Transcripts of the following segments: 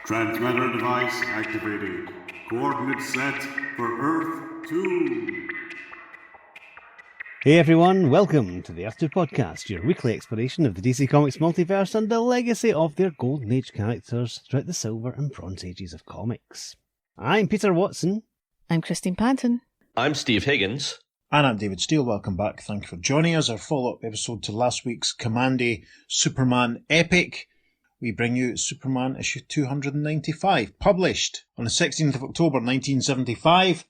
Transmitter device activated. Coordinates set for Earth 2. Hey everyone, welcome to the Earth 2 podcast, your weekly exploration of the DC Comics multiverse and the legacy of their Golden Age characters throughout the Silver and Bronze Ages of comics. I'm Peter Watson. I'm Christine Panton. I'm Steve Higgins. And I'm David Steele. Welcome back. Thank you for joining us. Our follow-up episode to last week's Commandy Superman epic. We bring you Superman issue 295, published on the 16th of October 1975. A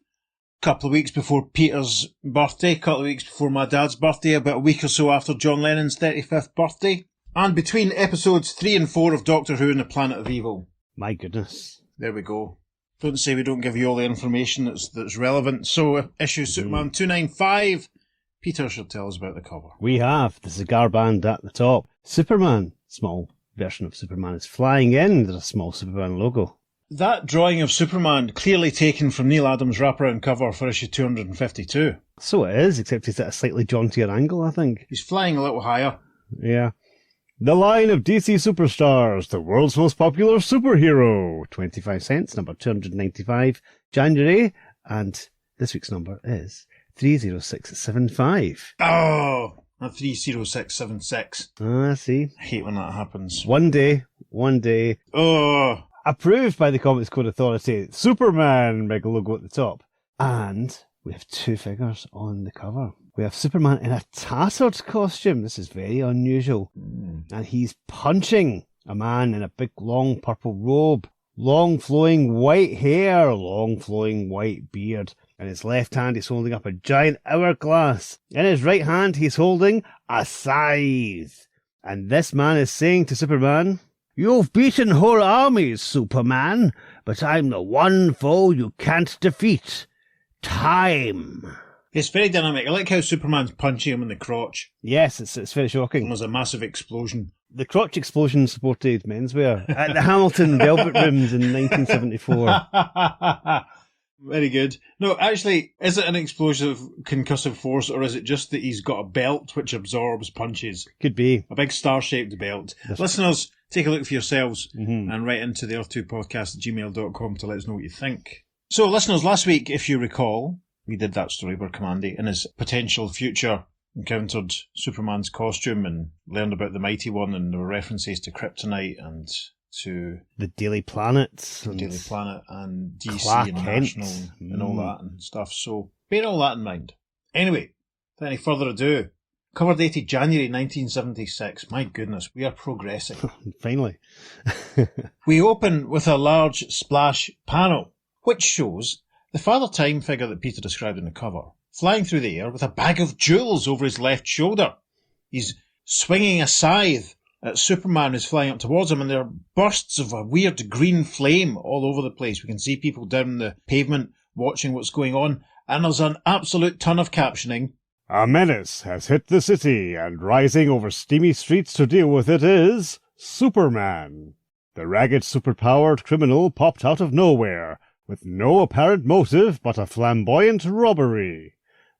couple of weeks before Peter's birthday, a couple of weeks before my dad's birthday, about a week or so after John Lennon's 35th birthday. And between episodes 3 and 4 of Doctor Who and the Planet of Evil. My goodness. There we go. Don't say we don't give you all the information that's relevant. So, issue Superman 295. Peter shall tell us about the cover. We have the cigar band at the top. Superman, small version of Superman, is flying in. There's a small Superman logo. That drawing of Superman clearly taken from Neil Adams' wraparound cover for issue 252. So it is, except he's at a slightly jauntier angle, I think. He's flying a little higher. Yeah. The line of DC Superstars, the world's most popular superhero. 25 cents, number 295, January. And this week's number is 30675. Oh, not 30676. Ah, see. I hate when that happens. One day. Oh. Approved by the Comics Code Authority. Superman, big logo at the top. And we have two figures on the cover. We have Superman in a tattered costume. This is very unusual. And he's punching a man in a big, long purple robe. Long flowing white hair. Long flowing white beard. In his left hand, he's holding up a giant hourglass. In his right hand, he's holding a scythe. And this man is saying to Superman, "You've beaten whole armies, Superman, but I'm the one foe you can't defeat. Time." It's very dynamic. I like how Superman's punching him in the crotch. Yes, it's very shocking. There's a massive explosion. The crotch explosion supported menswear at the Hamilton Velvet Rooms in 1974. Very good. No, actually, is it an explosive concussive force, or is it just that he's got a belt which absorbs punches? Could be. A big star-shaped belt. Listeners, take a look for yourselves and write into the earth2podcast@gmail.com to let us know what you think. So, listeners, last week, if you recall, we did that story where Commandy and his potential future encountered Superman's costume and learned about the Mighty One, and there were references to Kryptonite and to the Daily Planet. Daily Planet and DC Clark International Kent. and all that and stuff. So, bear all that in mind. Anyway, without any further ado, cover dated January 1976. My goodness, we are progressing. Finally. We open with a large splash panel, which shows the Father Time figure that Peter described in the cover, flying through the air with a bag of jewels over his left shoulder. He's swinging a scythe at Superman, who's flying up towards him, and there are bursts of a weird green flame all over the place. We can see people down the pavement watching what's going on, and there's an absolute ton of captioning. "A menace has hit the city, and rising over steamy streets to deal with it is Superman. The ragged, superpowered criminal popped out of nowhere, with no apparent motive but a flamboyant robbery.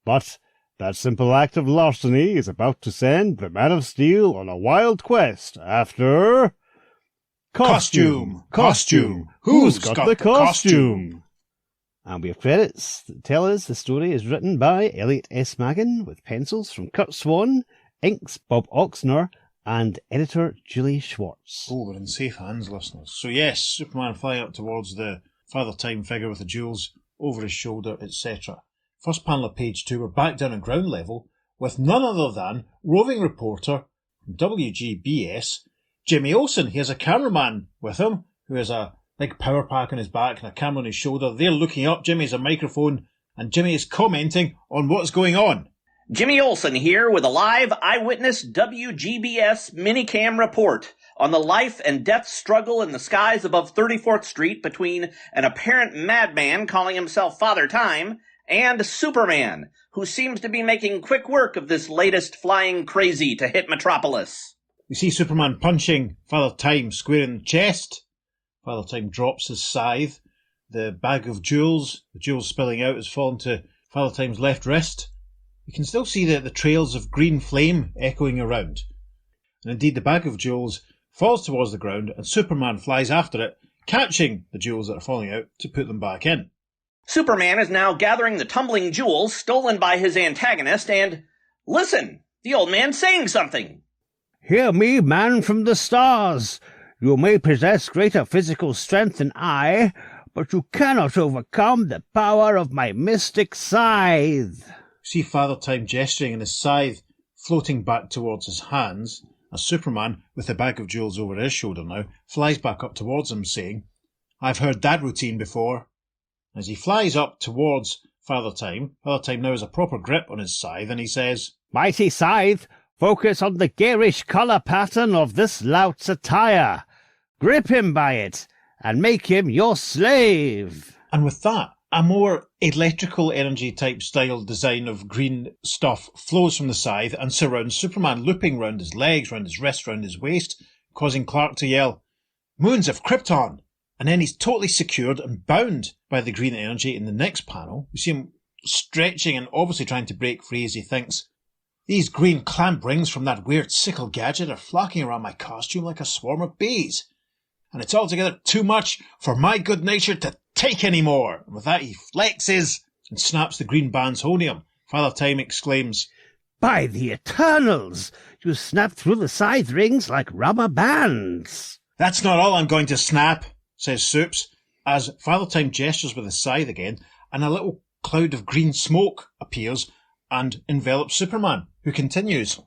But that simple act of larceny is about to send the Man of Steel on a wild quest after... Costume! Who's got the costume? And we have credits that tell us the story is written by Elliot S. Magan, with pencils from Kurt Swan, inks Bob Oxner, and editor Julie Schwartz. Oh, we're in safe hands, listeners. So yes, Superman flying up towards the Father Time figure with the jewels over his shoulder, etc. First panel of page 2, we're back down at ground level with none other than roving reporter from WGBS, Jimmy Olsen. He has a cameraman with him who has a big power pack on his back and a camera on his shoulder. They're looking up. Jimmy has a microphone and Jimmy is commenting on what's going on. Jimmy Olsen here with a live eyewitness WGBS minicam report on the life and death struggle in the skies above 34th Street between an apparent madman calling himself Father Time and Superman, who seems to be making quick work of this latest flying crazy to hit Metropolis. We see Superman punching Father Time square in the chest. Father Time drops his scythe. The bag of jewels, the jewels spilling out, has fallen to Father Time's left wrist. You can still see the trails of green flame echoing around. And indeed, the bag of jewels falls towards the ground and Superman flies after it, catching the jewels that are falling out to put them back in. Superman is now gathering the tumbling jewels stolen by his antagonist, and listen, the old man's saying something. Hear me, man from the stars. You may possess greater physical strength than I, but you cannot overcome the power of my mystic scythe. See Father Time gesturing and his scythe floating back towards his hands, as Superman, with the bag of jewels over his shoulder now, flies back up towards him, saying, I've heard that routine before. As he flies up towards Father Time now has a proper grip on his scythe, and he says, Mighty scythe, focus on the garish colour pattern of this lout's attire. Grip him by it, and make him your slave. And with that, a more electrical energy type style design of green stuff flows from the scythe and surrounds Superman, looping round his legs, round his wrists, round his waist, causing Clark to yell, Moons of Krypton! And then he's totally secured and bound by the green energy in the next panel. We see him stretching and obviously trying to break free as he thinks, These green clamp rings from that weird sickle gadget are flocking around my costume like a swarm of bees. And it's altogether too much for my good nature to take any more. And with that he flexes and snaps the green bands holding him. Father Time exclaims, By the Eternals! You snap through the scythe rings like rubber bands. That's not all I'm going to snap, says Soups, as Father Time gestures with his scythe again, and a little cloud of green smoke appears and envelops Superman, who continues,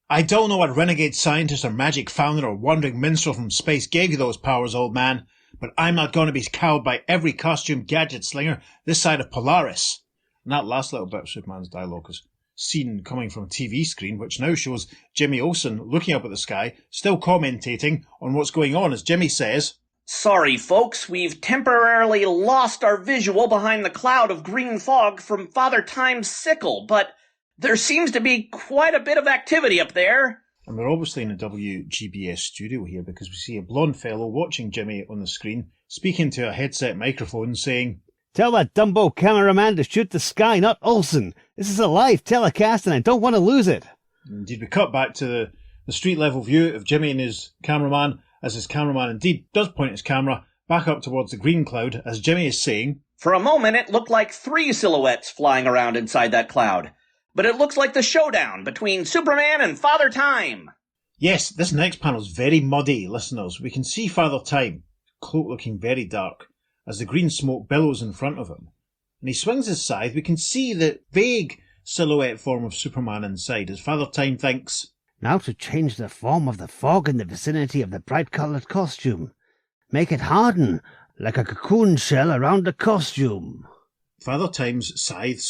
I don't know what renegade scientist or magic founder or wandering minstrel from space gave you those powers, old man, but I'm not going to be cowed by every costume gadget slinger this side of Polaris. And that last little bit of Superman's dialogue is seen coming from a TV screen, which now shows Jimmy Olsen looking up at the sky, still commentating on what's going on, as Jimmy says, Sorry, folks, we've temporarily lost our visual behind the cloud of green fog from Father Time's sickle, but there seems to be quite a bit of activity up there. And we're obviously in a WGBS studio here because we see a blonde fellow watching Jimmy on the screen, speaking to a headset microphone, saying, Tell that Dumbo cameraman to shoot the sky, not Olsen. This is a live telecast and I don't want to lose it. Indeed, we cut back to the street level view of Jimmy and his cameraman, as his cameraman indeed does point his camera back up towards the green cloud, as Jimmy is saying, For a moment it looked like 3 silhouettes flying around inside that cloud. But it looks like the showdown between Superman and Father Time. Yes, this next panel is very muddy, listeners. We can see Father Time, cloak looking very dark, as the green smoke billows in front of him. And he swings his scythe. We can see the vague silhouette form of Superman inside, as Father Time thinks, Now to change the form of the fog in the vicinity of the bright-coloured costume. Make it harden, like a cocoon shell around the costume. Father Time's scythe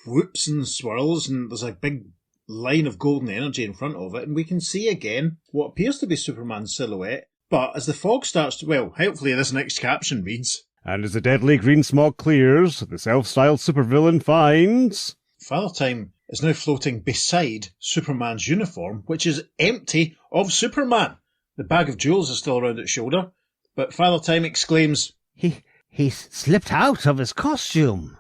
swoops and swirls, and there's a big line of golden energy in front of it, and we can see again what appears to be Superman's silhouette. But as the fog starts to, well, hopefully this next caption reads, And as the deadly green smoke clears, the self-styled supervillain finds... Father Time is now floating beside Superman's uniform, which is empty of Superman. The bag of jewels is still around its shoulder, but Father Time exclaims, He's slipped out of his costume.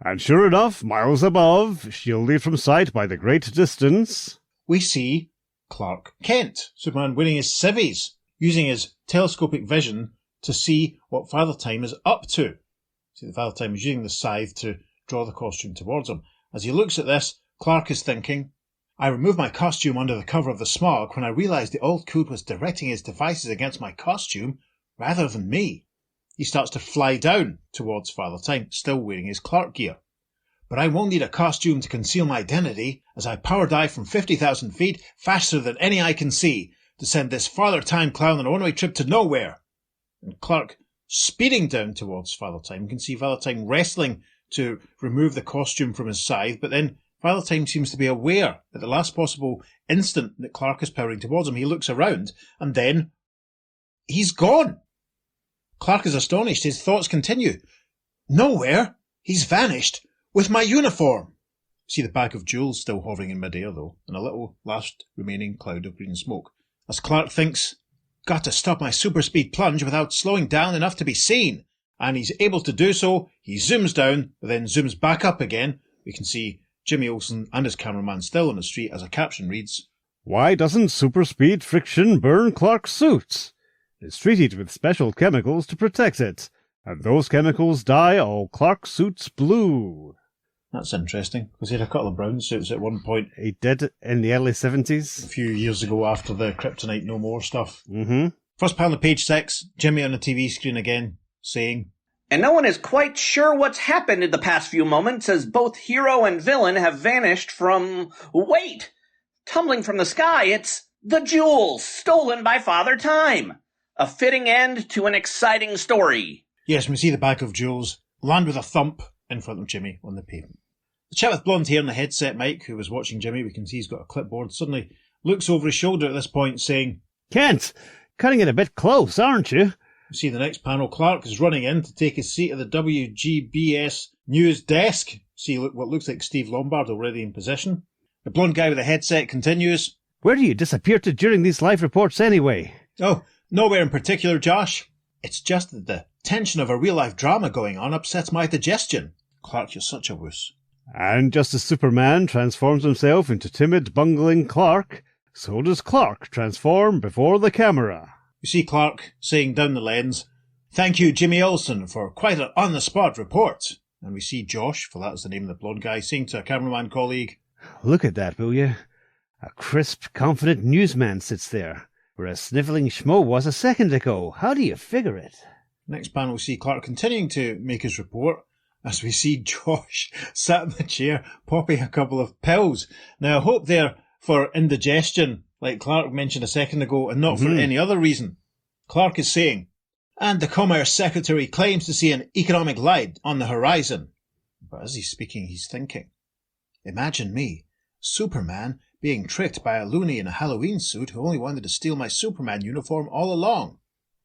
And sure enough, miles above, shielded from sight by the great distance, we see Clark Kent, Superman wearing his civvies, using his telescopic vision to see what Father Time is up to. See, the Father Time is using the scythe to draw the costume towards him. As he looks at this, Clark is thinking, I removed my costume under the cover of the smog when I realised the old coot was directing his devices against my costume rather than me. He starts to fly down towards Father Time, still wearing his Clark gear. But I won't need a costume to conceal my identity, as I power dive from 50,000 feet faster than any eye can see to send this Father Time clown on a one-way trip to nowhere. And Clark, speeding down towards Father Time, can see Father Time wrestling to remove the costume from his scythe, but then Father Time seems to be aware at the last possible instant that Clark is powering towards him. He looks around, and then he's gone. Clark is astonished. His thoughts continue. Nowhere. He's vanished with my uniform. See the bag of jewels still hovering in midair, though, and a little last remaining cloud of green smoke. As Clark thinks, got to stop my super speed plunge without slowing down enough to be seen. And he's able to do so. He zooms down, but then zooms back up again. We can see Jimmy Olsen and his cameraman still on the street as a caption reads, why doesn't super speed friction burn Clark's suits? is treated with special chemicals to protect it, and those chemicals dye all Clark's suits blue. That's interesting, because he had a couple of brown suits at one point He did in the early 70s. a few years ago after the Kryptonite No More stuff. Mm-hmm. First panel of page 6, Jimmy on the TV screen again, saying, And no one is quite sure what's happened in the past few moments as both hero and villain have vanished from... Wait! Tumbling from the sky, it's the jewels stolen by Father Time. A fitting end to an exciting story. Yes, we see the back of Jules land with a thump in front of Jimmy on the pavement. The chap with blonde hair and the headset mic, who was watching Jimmy, we can see he's got a clipboard, suddenly looks over his shoulder at this point, saying, Kent, cutting it a bit close, aren't you? We see the next panel, Clark is running in to take his seat at the WGBS news desk. See what looks like Steve Lombard already in position. The blonde guy with the headset continues, Where do you disappear to during these live reports anyway? Oh, nowhere in particular, Josh. It's just that the tension of a real-life drama going on upsets my digestion. Clark, you're such a wuss. And just as Superman transforms himself into timid, bungling Clark, so does Clark transform before the camera. You see Clark saying down the lens, Thank you, Jimmy Olsen, for quite an on-the-spot report. And we see Josh, for that's the name of the blonde guy, saying to a cameraman colleague, Look at that, will you? A crisp, confident newsman sits there, where a snivelling schmo was a second ago. How do you figure it? Next panel, we see Clark continuing to make his report, as we see Josh sat in the chair popping a couple of pills. Now, I hope they're for indigestion, like Clark mentioned a second ago, and not for any other reason. Clark is saying, And the Commerce Secretary claims to see an economic light on the horizon. But as he's speaking, he's thinking, Imagine me, Superman, being tricked by a loony in a Halloween suit who only wanted to steal my Superman uniform all along.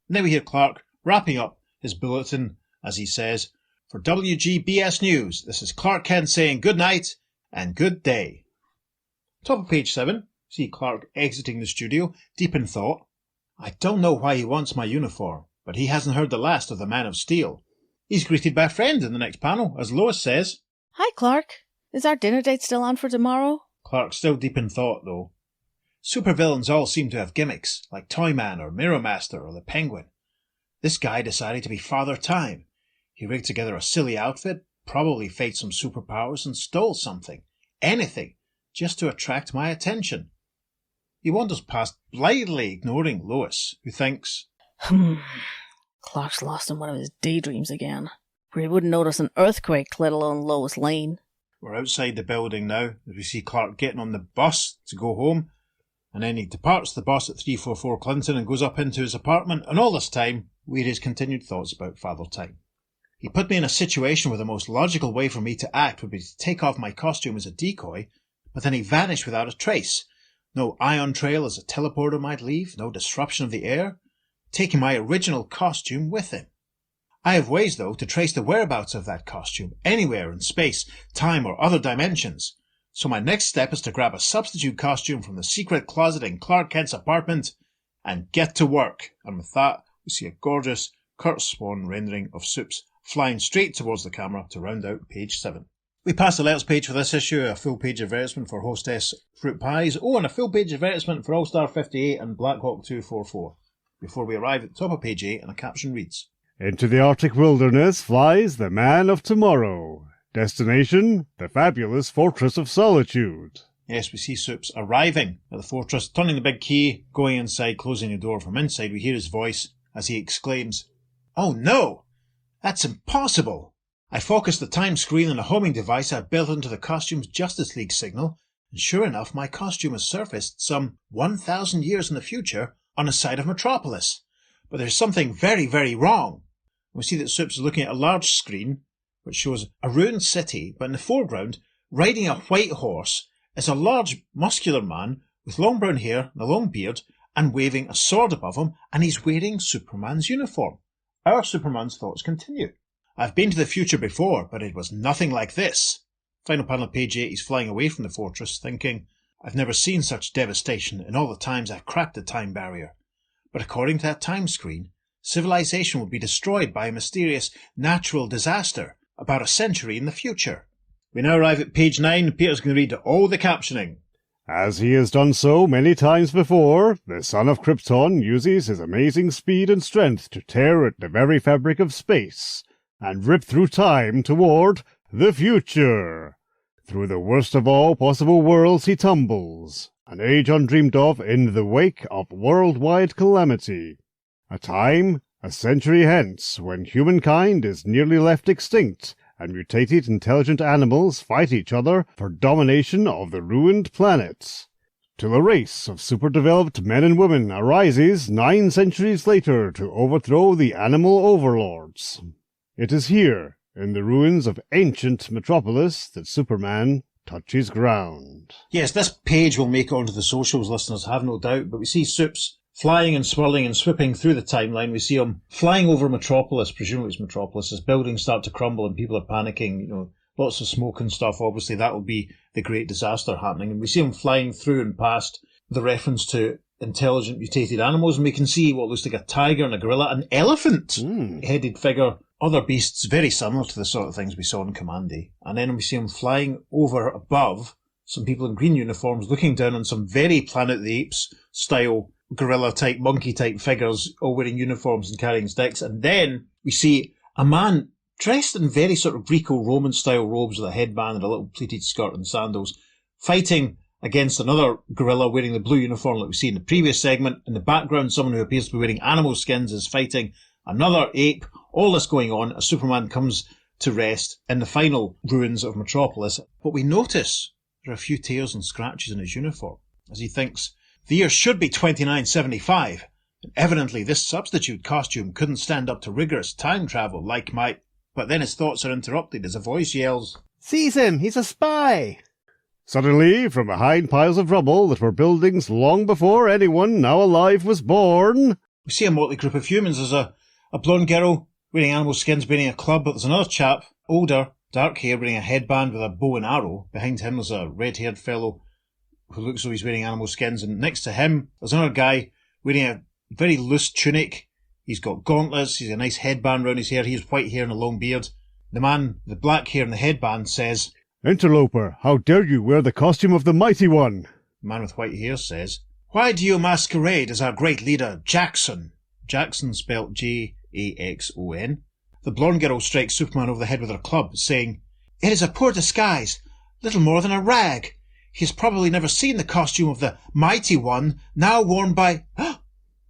Now we hear Clark wrapping up his bulletin as he says, For WGBS News, this is Clark Kent saying good night and good day. Top of page 7, see Clark exiting the studio, deep in thought. I don't know why he wants my uniform, but he hasn't heard the last of the Man of Steel. He's greeted by a friend in the next panel, as Lois says, Hi, Clark. Is our dinner date still on for tomorrow? Clark's still deep in thought, though. Supervillains all seem to have gimmicks, like Toyman or Mirror Master or the Penguin. This guy decided to be Father Time. He rigged together a silly outfit, probably faked some superpowers and stole something. Anything, just to attract my attention. He wanders past, blithely ignoring Lois, who thinks, Clark's lost in one of his daydreams again, where he wouldn't notice an earthquake, let alone Lois Lane. We're outside the building now, as we see Clark getting on the bus to go home, and then he departs the bus at 344 Clinton and goes up into his apartment, and all this time, we had his continued thoughts about Father Time. He put me in a situation where the most logical way for me to act would be to take off my costume as a decoy, but then he vanished without a trace. No ion trail as a teleporter might leave, no disruption of the air, taking my original costume with him. I have ways, though, to trace the whereabouts of that costume, anywhere in space, time, or other dimensions. So my next step is to grab a substitute costume from the secret closet in Clark Kent's apartment and get to work. And with that, we see a gorgeous Kurt Swan rendering of Soups flying straight towards the camera to round out page 7. We pass the letters page for this issue, a full page advertisement for Hostess Fruit Pies, and a full page advertisement for All-Star 58 and Black Hawk 244, before we arrive at the top of page 8 and a caption reads, Into the Arctic wilderness flies the Man of Tomorrow. Destination, the fabulous Fortress of Solitude. Yes, we see Soups arriving at the fortress, turning the big key, going inside, closing the door. From inside, we hear his voice as he exclaims, Oh no! That's impossible! I focused the time screen on a homing device I built into the costume's Justice League signal, and sure enough, my costume has surfaced some 1,000 years in the future on the side of Metropolis. But there's something very, very wrong. We see that Soups is looking at a large screen, which shows a ruined city, but in the foreground, riding a white horse, is a large, muscular man with long brown hair and a long beard, and waving a sword above him, and he's wearing Superman's uniform. Our Superman's thoughts continue. I've been to the future before, but it was nothing like this. Final panel of page 8, he's flying away from the fortress, thinking, I've never seen such devastation in all the times I've cracked the time barrier. But according to that time screen, civilization will be destroyed by a mysterious natural disaster about a century in the future. We now arrive at page 9. Peter's going to read all the captioning. As he has done so many times before, the son of Krypton uses his amazing speed and strength to tear at the very fabric of space and rip through time toward the future. Through the worst of all possible worlds he tumbles, an age undreamed of in the wake of worldwide calamity. A time, a century hence, when humankind is nearly left extinct, and mutated intelligent animals fight each other for domination of the ruined planet. Till a race of super-developed men and women arises 9 centuries later to overthrow the animal overlords. It is here, in the ruins of ancient Metropolis, that Superman touches ground. Yes, this page will make it onto the socials, listeners, have no doubt, but we see Supes flying and swirling and swooping through the timeline. We see him flying over Metropolis, presumably it's Metropolis, as buildings start to crumble and people are panicking, lots of smoke and stuff. Obviously, that will be the great disaster happening. And we see him flying through and past the reference to intelligent mutated animals, and we can see what looks like a tiger and a gorilla, an elephant-headed figure, other beasts very similar to the sort of things we saw in Command Day. And then we see him flying over above some people in green uniforms looking down on some very Planet of the Apes style gorilla-type, monkey-type figures, all wearing uniforms and carrying sticks. And then we see a man dressed in very sort of Greco-Roman-style robes with a headband and a little pleated skirt and sandals, fighting against another gorilla wearing the blue uniform that we see in the previous segment. In the background, someone who appears to be wearing animal skins is fighting another ape. All this going on as Superman comes to rest in the final ruins of Metropolis. But we notice there are a few tears and scratches in his uniform as he thinks, the year should be 2975, and evidently this substitute costume couldn't stand up to rigorous time travel like my... But then his thoughts are interrupted as a voice yells, Seize him! He's a spy! Suddenly, from behind piles of rubble that were buildings long before anyone now alive was born... We see a motley group of humans. There's a blonde girl wearing animal skins bearing a club, but there's another chap, older, dark hair, wearing a headband with a bow and arrow. Behind him there's a red-haired fellow who looks as though he's wearing animal skins, and next to him there's another guy wearing a very loose tunic. He's got gauntlets, he's got a nice headband round his hair, he has white hair and a long beard. The man, the black hair and the headband says, Interloper, how dare you wear the costume of the Mighty One? The man with white hair says, Why do you masquerade as our great leader, Jackson? Jackson spelt Jaxon. The blonde girl strikes Superman over the head with her club, saying, It is a poor disguise, little more than a rag. He has probably never seen the costume of the Mighty One, now worn by...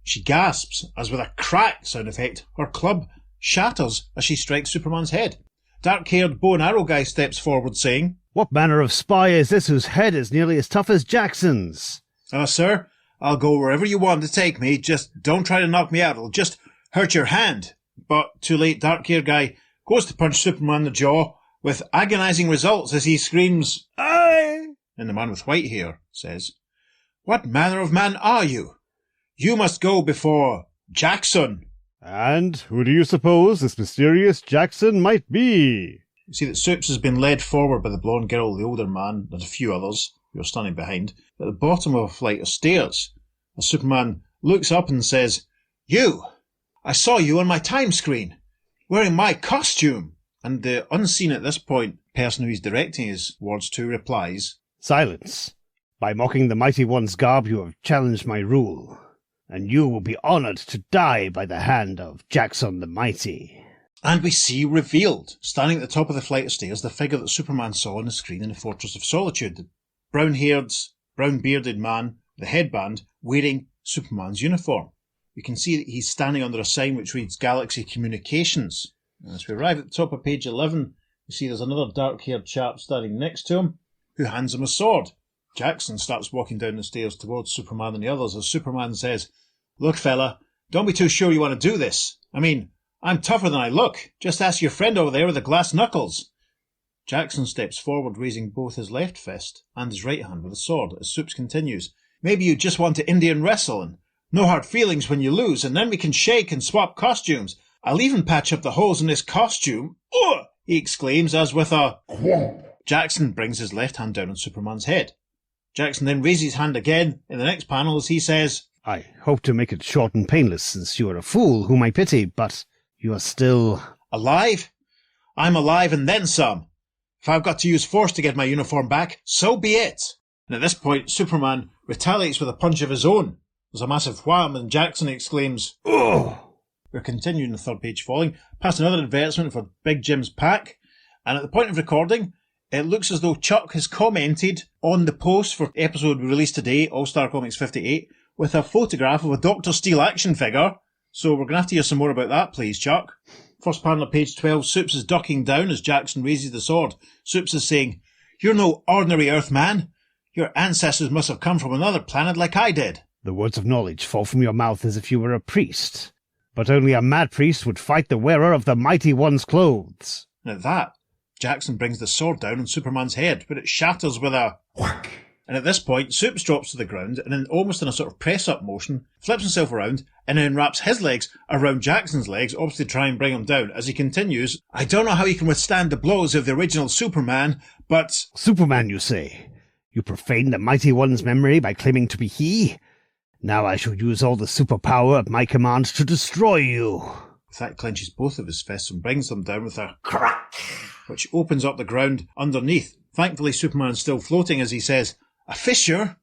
She gasps, as with a crack sound effect, her club shatters as she strikes Superman's head. Dark-haired bow and arrow guy steps forward, saying, What manner of spy is this whose head is nearly as tough as Jackson's? Sir, I'll go wherever you want to take me, just don't try to knock me out, it'll just hurt your hand. But too late, dark-haired guy goes to punch Superman in the jaw, with agonizing results as he screams, Aye! And the man with white hair says, What manner of man are you? You must go before Jackson. And who do you suppose this mysterious Jackson might be? You see that Supes has been led forward by the blonde girl, the older man, and a few others who are standing behind, at the bottom of a flight of stairs. As Superman looks up and says, You! I saw you on my time screen, wearing my costume. And the unseen at this point person who he's directing his words to replies, Silence. By mocking the Mighty One's garb you have challenged my rule, and you will be honoured to die by the hand of Jackson the Mighty. And we see revealed, standing at the top of the flight of stairs, the figure that Superman saw on the screen in the Fortress of Solitude, the brown-haired, brown-bearded man with a headband wearing Superman's uniform. You can see that he's standing under a sign which reads Galaxy Communications. And as we arrive at the top of page 11, we see there's another dark-haired chap standing next to him who hands him a sword. Jackson starts walking down the stairs towards Superman and the others as Superman says, Look, fella, don't be too sure you want to do this. I mean, I'm tougher than I look. Just ask your friend over there with the glass knuckles. Jackson steps forward, raising both his left fist and his right hand with a sword, as Supes continues, Maybe you just want to Indian wrestle and no hard feelings when you lose, and then we can shake and swap costumes. I'll even patch up the holes in this costume. Ugh! He exclaims as with a... Jackson brings his left hand down on Superman's head. Jackson then raises his hand again in the next panel as he says, I hope to make it short and painless, since you are a fool whom I pity, but you are still... Alive? I'm alive and then some. If I've got to use force to get my uniform back, so be it. And at this point, Superman retaliates with a punch of his own. There's a massive wham, and Jackson exclaims, Oh! We're continuing the third page falling, past another advertisement for Big Jim's pack, and at the point of recording, it looks as though Chuck has commented on the post for the episode we released today, All-Star Comics 58, with a photograph of a Dr. Steel action figure. So we're going to have to hear some more about that, please, Chuck. First panel of page 12, Supes is ducking down as Jackson raises the sword. Supes is saying, You're no ordinary Earthman. Your ancestors must have come from another planet like I did. The words of knowledge fall from your mouth as if you were a priest. But only a mad priest would fight the wearer of the Mighty One's clothes. And at that, Jackson brings the sword down on Superman's head, but it shatters with a whack. And at this point, Supes drops to the ground and then, almost in a sort of press-up motion, flips himself around and then wraps his legs around Jackson's legs, obviously to try and bring him down. As he continues, I don't know how you can withstand the blows of the original Superman, but... Superman, you say? You profane the Mighty One's memory by claiming to be he? Now I shall use all the superpower at my command to destroy you. With that, clenches both of his fists and brings them down with a crack, which opens up the ground underneath. Thankfully, Superman's still floating as he says, A fissure?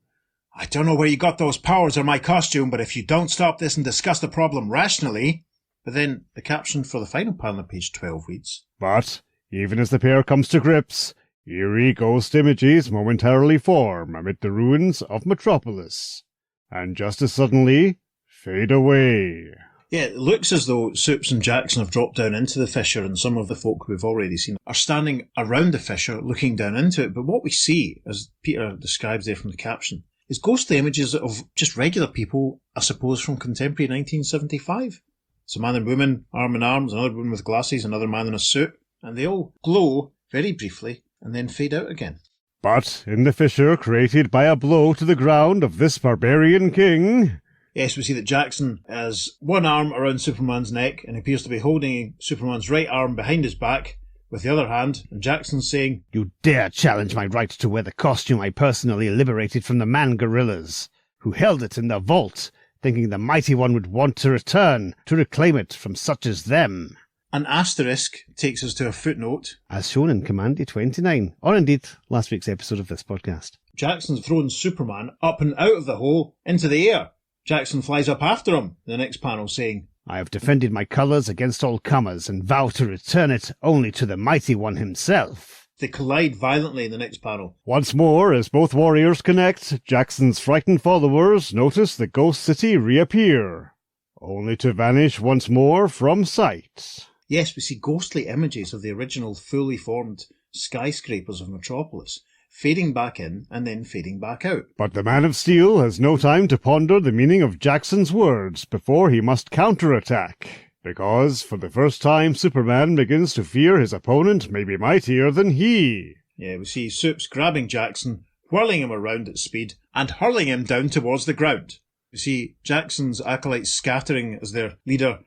I don't know where you got those powers or my costume, but if you don't stop this and discuss the problem rationally... But then the caption for the final panel of page 12 reads, But, even as the pair comes to grips, eerie ghost images momentarily form amid the ruins of Metropolis, and just as suddenly fade away. Yeah, it looks as though Supes and Jackson have dropped down into the fissure, and some of the folk we've already seen are standing around the fissure looking down into it. But what we see, as Peter describes there from the caption, is ghostly images of just regular people, I suppose, from contemporary 1975. It's a man and woman, arm in arms, another woman with glasses, another man in a suit, and they all glow very briefly and then fade out again. But in the fissure created by a blow to the ground of this barbarian king... Yes, we see that Jackson has one arm around Superman's neck and appears to be holding Superman's right arm behind his back with the other hand, and Jackson's saying, You dare challenge my right to wear the costume I personally liberated from the man-gorillas, who held it in the vault, thinking the Mighty One would want to return to reclaim it from such as them. An asterisk takes us to a footnote. As shown in Command D29, or indeed last week's episode of this podcast. Jackson's thrown Superman up and out of the hole into the air. Jackson flies up after him in the next panel, saying, I have defended my colours against all comers and vow to return it only to the Mighty One himself. They collide violently in the next panel. Once more, as both warriors connect, Jackson's frightened followers notice the ghost city reappear, only to vanish once more from sight. Yes, we see ghostly images of the original fully formed skyscrapers of Metropolis, fading back in and then fading back out. But the Man of Steel has no time to ponder the meaning of Jackson's words before he must counterattack, because for the first time Superman begins to fear his opponent may be mightier than he. Yeah, we see Supes grabbing Jackson, whirling him around at speed, and hurling him down towards the ground. We see Jackson's acolytes scattering as their leader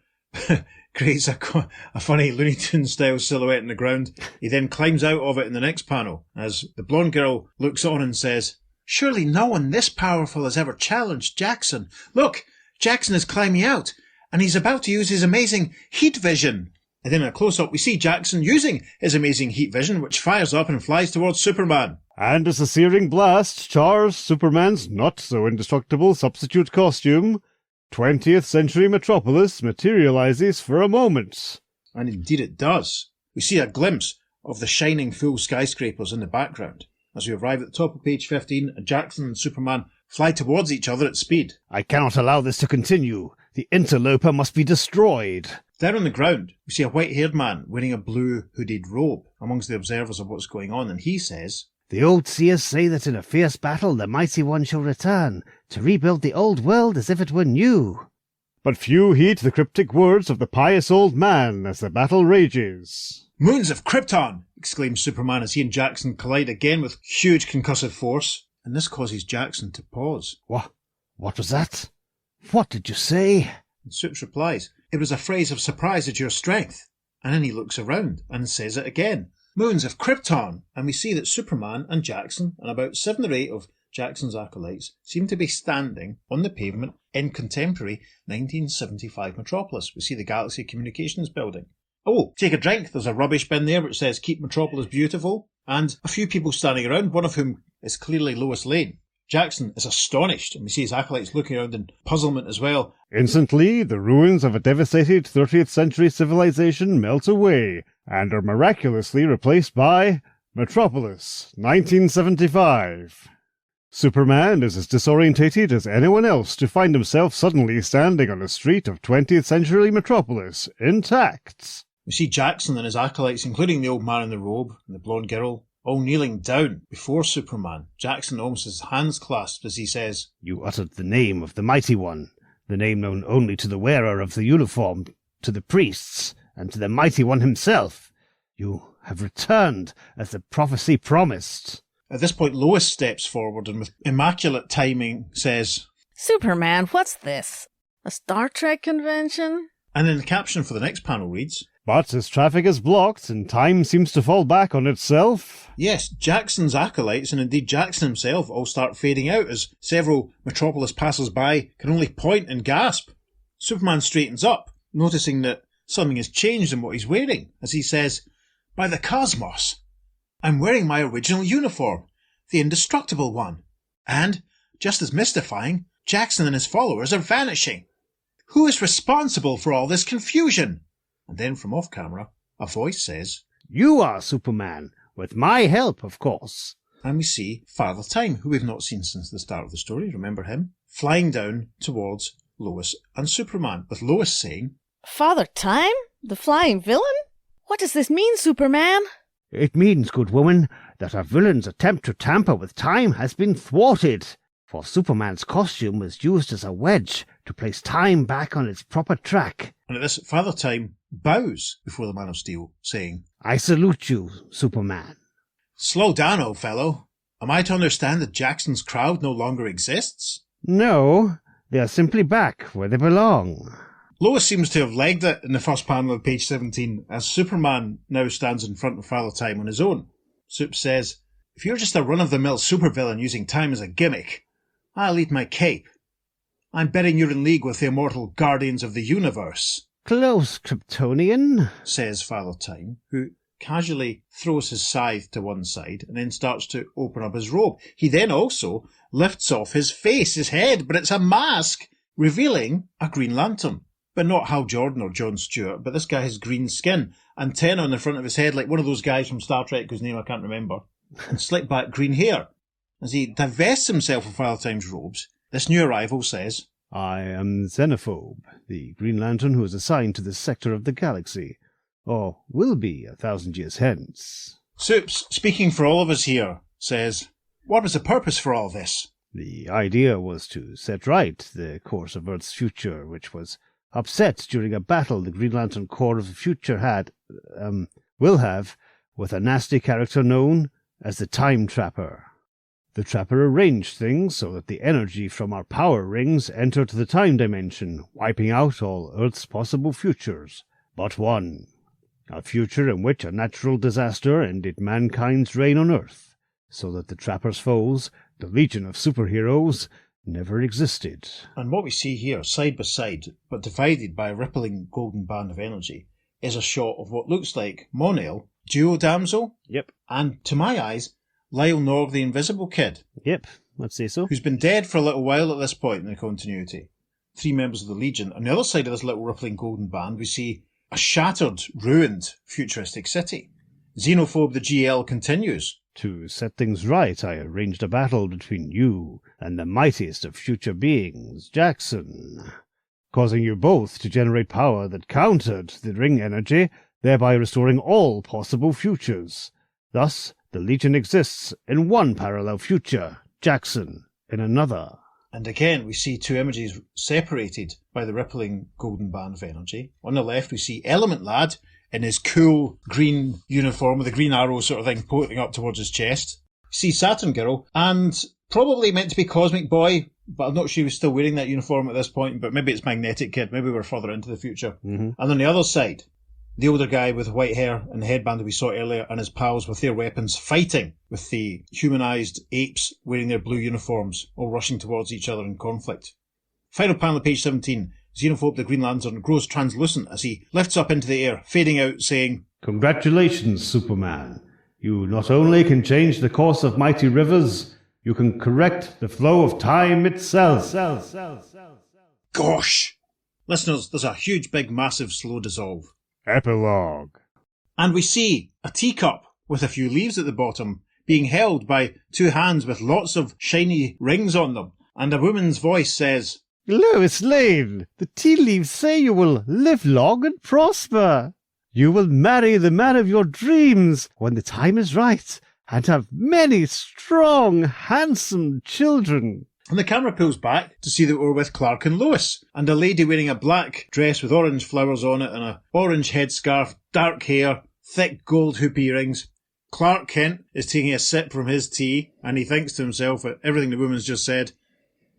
creates a funny Looney Tunes-style silhouette in the ground. He then climbs out of it in the next panel, as the blonde girl looks on and says, Surely no one this powerful has ever challenged Jackson. Look, Jackson is climbing out, and he's about to use his amazing heat vision. And then in a close-up, we see Jackson using his amazing heat vision, which fires up and flies towards Superman. And as the searing blast chars Superman's not-so-indestructible substitute costume, 20th century Metropolis materializes for a moment. And indeed it does. We see a glimpse of the shining full skyscrapers in the background. As we arrive at the top of page 15, Jackson and Superman fly towards each other at speed. I cannot allow this to continue. The interloper must be destroyed. Down on the ground, we see a white-haired man wearing a blue hooded robe amongst the observers of what's going on, and he says, The old seers say that in a fierce battle the Mighty One shall return, to rebuild the old world as if it were new. But few heed the cryptic words of the pious old man as the battle rages. Moons of Krypton! Exclaims Superman as he and Jackson collide again with huge concussive force, and this causes Jackson to pause. What was that? What did you say? And Supes replies, It was a phrase of surprise at your strength. And then he looks around and says it again. Moons of Krypton! And we see that Superman and Jackson and about 7 or 8 of Jackson's acolytes seem to be standing on the pavement in contemporary 1975 Metropolis. We see the Galaxy Communications building. Oh, take a drink. There's a rubbish bin there which says Keep Metropolis Beautiful. and a few people standing around, one of whom is clearly Lois Lane. Jackson is astonished, and we see his acolytes looking around in puzzlement as well. Instantly, the ruins of a devastated 30th century civilization melt away and are miraculously replaced by Metropolis, 1975. Superman is as disorientated as anyone else to find himself suddenly standing on a street of 20th century Metropolis, intact. We see Jackson and his acolytes, including the old man in the robe and the blonde girl, all kneeling down before Superman. Jackson almost has his hands clasped as he says, "You uttered the name of the Mighty One, the name known only to the wearer of the uniform, to the priests, and to the Mighty One himself. You have returned, as the prophecy promised." At this point, Lois steps forward and with immaculate timing says, Superman, what's this? A Star Trek convention? and then the caption for the next panel reads, But as traffic is blocked and time seems to fall back on itself... Yes, Jackson's acolytes, and indeed Jackson himself, all start fading out as several Metropolis passers-by can only point and gasp. Superman straightens up, noticing that something has changed in what he's wearing, as he says, "By the cosmos, I'm wearing my original uniform, the indestructible one. And, just as mystifying, Jackson and his followers are vanishing. Who is responsible for all this confusion?" And then from off-camera, a voice says, "You are Superman, with my help, of course." and we see Father Time, who we've not seen since the start of the story, remember him, flying down towards Lois and Superman, with Lois saying, Father Time? The flying villain? What does this mean, Superman? "It means, good woman, that our villain's attempt to tamper with time has been thwarted, for Superman's costume was used as a wedge to place time back on its proper track." And at this, Father Time bows before the Man of Steel, saying, "I salute you, Superman." "Slow down, old fellow. Am I to understand that Jackson's crowd no longer exists?" "No, they are simply back where they belong." Lois seems to have legged it in the first panel of page 17, as Superman now stands in front of Father Time on his own. Sup says, "If you're just a run-of-the-mill supervillain using time as a gimmick, I'll eat my cape. I'm betting you're in league with the immortal Guardians of the Universe," "Close, Kryptonian," says Father Time, who casually throws his scythe to one side and then starts to open up his robe. He then also lifts off his face, his head, but it's a mask, revealing a Green Lantern. But not Hal Jordan or Jon Stewart, but this guy has green skin, antenna on the front of his head like one of those guys from Star Trek whose name I can't remember, and slick back green hair. As he divests himself of Father Time's robes, this new arrival says, I am Xenophobe, the Green Lantern who is assigned to this sector of the galaxy, or will be 1,000 years hence. Supes, speaking for all of us here, says, "What was the purpose for all this?" The idea was to set right the course of Earth's future, which was upset during a battle the Green Lantern Corps of the Future will have, with a nasty character known as the Time Trapper. The Trapper arranged things so that the energy from our power rings entered the time dimension, wiping out all Earth's possible futures, but one. A future in which a natural disaster ended mankind's reign on Earth, so that the Trapper's foes, the Legion of Superheroes, never existed. And what we see here, side by side, but divided by a rippling golden band of energy, is a shot of what looks like Monel, Duo Damsel, Yep. and, to my eyes, Lyle Norg the Invisible Kid, Yep, let's say so. who's been dead for a little while at this point in the continuity. 3 members of the Legion. On the other side of this little rippling golden band, we see a shattered, ruined, futuristic city. Xenophobe the GL continues. To set things right, I arranged a battle between you and the mightiest of future beings, Jackson, causing you both to generate power that countered the ring energy, thereby restoring all possible futures. Thus, the Legion exists in one parallel future, Jackson in another. And again, we see 2 images separated by the rippling golden band of energy. On the left, we see Element Lad in his cool green uniform with a green arrow sort of thing pointing up towards his chest. See Saturn Girl, and probably meant to be Cosmic Boy, but I'm not sure he was still wearing that uniform at this point, but maybe it's Magnetic Kid, maybe we're further into the future. Mm-hmm. And on the other side, the older guy with white hair and the headband that we saw earlier, and his pals with their weapons fighting with the humanised apes wearing their blue uniforms, all rushing towards each other in conflict. Final panel of page 17. Xenophobe the Green Lantern grows translucent as he lifts up into the air, fading out, saying, Congratulations, Superman. You not only can change the course of mighty rivers, you can correct the flow of time itself. Gosh! Listeners, there's a huge, big, massive, slow dissolve. Epilogue. And we see a teacup with a few leaves at the bottom being held by two hands with lots of shiny rings on them. And a woman's voice says, Lois Lane, the tea leaves say you will live long and prosper. You will marry the man of your dreams when the time is right and have many strong, handsome children. And the camera pulls back to see that we're with Clark and Lois, and a lady wearing a black dress with orange flowers on it and an orange headscarf, dark hair, thick gold hoop earrings. Clark Kent is taking a sip from his tea, and he thinks to himself at everything the woman's just said,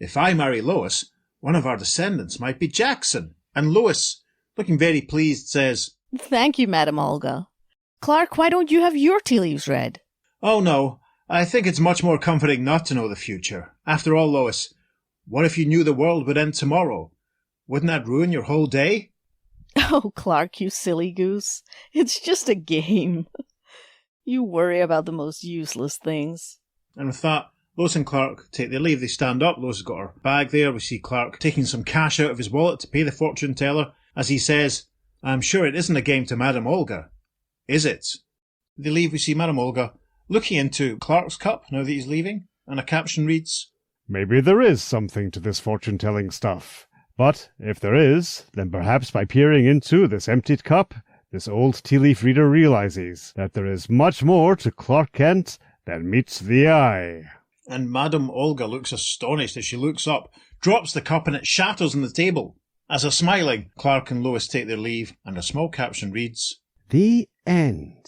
if I marry Lois, one of our descendants might be Jackson. And Lois, looking very pleased, says, Thank you, Madam Olga. Clark, why don't you have your tea leaves read? Oh no, I think it's much more comforting not to know the future. After all, Lois, what if you knew the world would end tomorrow? Wouldn't that ruin your whole day? Oh, Clark, you silly goose. It's just a game. You worry about the most useless things. And with that, Lois and Clark take their leave. They stand up. Lois has got her bag there. We see Clark taking some cash out of his wallet to pay the fortune teller as he says, I'm sure it isn't a game to Madam Olga, is it? They leave. We see Madam Olga looking into Clark's cup now that he's leaving, and a caption reads, Maybe there is something to this fortune-telling stuff. But if there is, then perhaps by peering into this emptied cup, this old tea leaf reader realizes that there is much more to Clark Kent than meets the eye. And Madam Olga looks astonished as she looks up, drops the cup, and it shatters on the table. As a smiling, Clark and Lois take their leave, and a small caption reads, The end.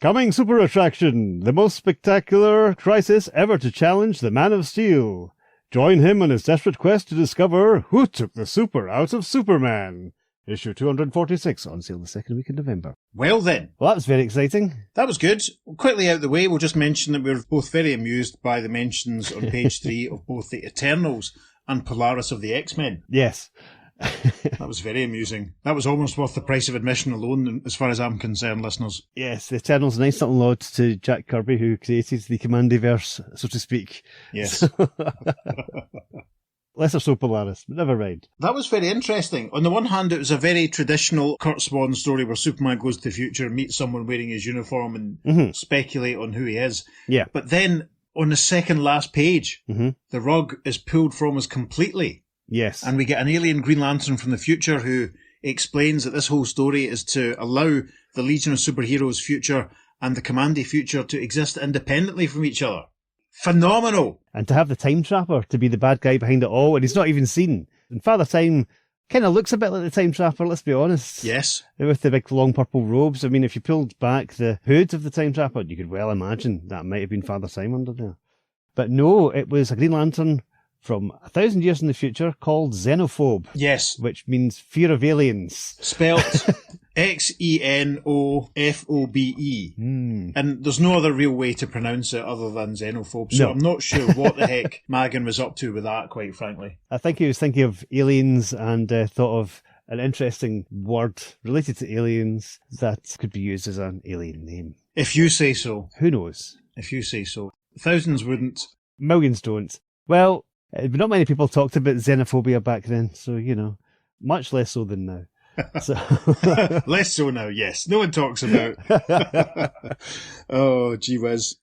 Coming super attraction, the most spectacular crisis ever to challenge the Man of Steel. Join him on his desperate quest to discover who took the super out of Superman. Issue 246, on sale the second week in November. Well then, Well, that was very exciting. that was good. Quickly out of the way, we'll just mention that we're both very amused by the mentions on page 3 of both the Eternals and Polaris of the X-Men. Yes. That was very amusing. That was almost worth the price of admission alone, as far as I'm concerned, listeners. Yes, the Eternals, a nice little nod to Jack Kirby, who created the Commandiverse, so to speak. Yes. Lesser so Polaris, but never mind. That was very interesting. On the one hand, it was a very traditional Kurt Swan story where Superman goes to the future and meets someone wearing his uniform and speculate on who he is. Yeah. But then, on the second last page, the rug is pulled from us completely. Yes. And we get an alien Green Lantern from the future who explains that this whole story is to allow the Legion of Superheroes future and the Commandy future to exist independently from each other. Phenomenal! And to have the Time Trapper to be the bad guy behind it all, and he's not even seen. And Father Time kind of looks a bit like the Time Trapper, let's be honest. Yes. With the big long purple robes. I mean, if you pulled back the hood of the Time Trapper, you could well imagine that might have been Father Time under there. But no, it was a Green Lantern from 1,000 years in the future called Xenophobe. Yes. Which means fear of aliens. Spelt Xenofobe. And there's no other real way to pronounce it other than xenophobe, so No. I'm not sure what the heck Magan was up to with that, quite frankly. I think he was thinking of aliens and thought of an interesting word related to aliens that could be used as an alien name. If you say so. Who knows? If you say so. Thousands wouldn't. Millions don't. Well, not many people talked about xenophobia back then, so, you know, much less so than now. So. Less so now, yes. No one talks about. Oh, gee whiz.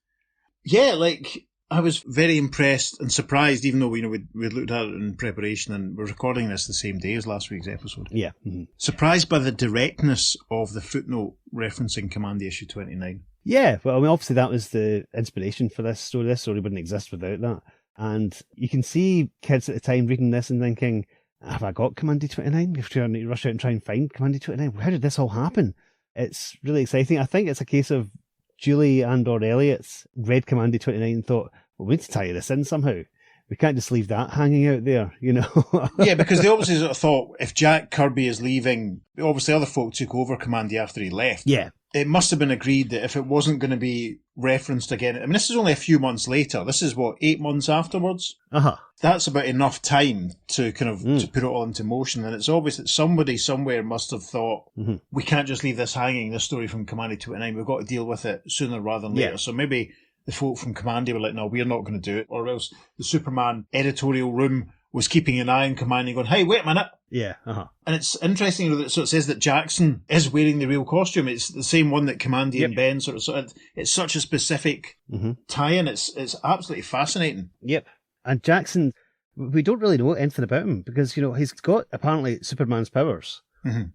Yeah, like, I was very impressed and surprised, even though we looked at it in preparation and we're recording this the same day as last week's episode. Yeah. Mm-hmm. Surprised by the directness of the footnote referencing Commandy issue 29. Yeah, well, I mean, obviously that was the inspiration for this story. This story wouldn't exist without that. And you can see kids at the time reading this and thinking, have I got Commandy 29? We have to rush out and try and find Commandy 29. How did this all happen? It's really exciting. I think it's a case of Julie and or Elliot read Commandy 29 and thought, well, we need to tie this in somehow. We can't just leave that hanging out there, you know? Yeah, because they obviously sort of thought, if Jack Kirby is leaving, obviously other folk took over Commandy after he left. Yeah. it must have been agreed that if it wasn't going to be referenced again, I mean, this is only a few months later. This is, 8 months afterwards? Uh-huh. That's about enough time to kind of to put it all into motion. And it's obvious that somebody somewhere must have thought, we can't just leave this hanging, this story from Commandy 29. We've got to deal with it sooner rather than later. Yeah. So maybe the folk from Commandy were like, no, we're not going to do it. Or else the Superman editorial room was keeping an eye on Commandy going, hey, wait a minute. Yeah, uh-huh. And it's interesting that so it says that Jackson is wearing the real costume. It's the same one that Commandy and Ben sort of it's such a specific tie-in. It's absolutely fascinating. Yep. And Jackson, we don't really know anything about him because, he's got apparently Superman's powers.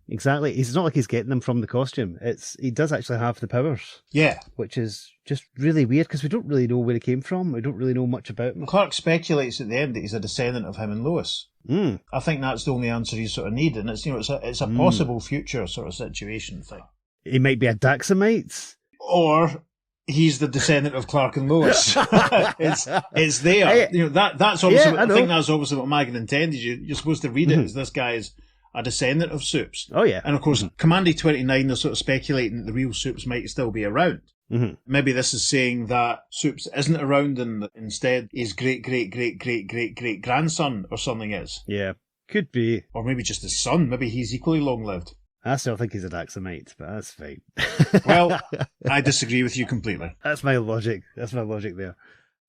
Exactly. It's not like he's getting them from the costume. He does actually have the powers. Yeah. Which is just really weird because we don't really know where he came from. We don't really know much about him. Clark speculates at the end that he's a descendant of him and Lois. I think that's the only answer you sort of need, and it's it's a possible future sort of situation thing. He might be a Daxamite. Or he's the descendant of Clark and Lois. it's there. That's obviously. I think that's obviously what Magan intended. You're supposed to read it as this guy is a descendant of Supes. Oh yeah. And of course, Commandy 29, they're sort of speculating that the real Supes might still be around. Maybe this is saying that Supes isn't around and instead his great grandson or something is. Yeah, could be. Or maybe just his son. Maybe he's equally long lived. I still think he's a Daxamite, but that's fine. Well, I disagree with you completely. That's my logic. That's my logic there.